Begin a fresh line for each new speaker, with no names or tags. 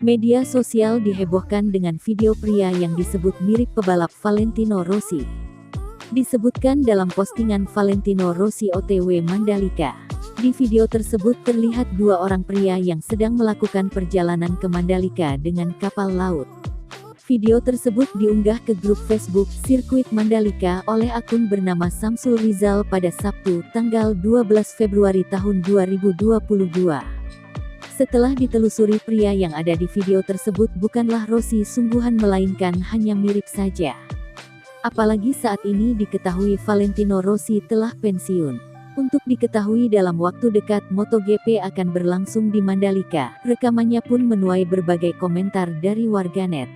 Media sosial dihebohkan dengan video pria yang disebut mirip pebalap Valentino Rossi. Disebutkan dalam postingan Valentino Rossi OTW Mandalika. Di video tersebut terlihat dua orang pria yang sedang melakukan perjalanan ke Mandalika dengan kapal laut. Video tersebut diunggah ke grup Facebook Sirkuit Mandalika oleh akun bernama Samsul Rizal pada Sabtu, tanggal 12 Februari tahun 2022. Setelah ditelusuri, pria yang ada di video tersebut bukanlah Rossi sungguhan melainkan hanya mirip saja. Apalagi saat ini diketahui Valentino Rossi telah pensiun. Untuk diketahui dalam waktu dekat MotoGP akan berlangsung di Mandalika, rekamannya pun menuai berbagai komentar dari warganet.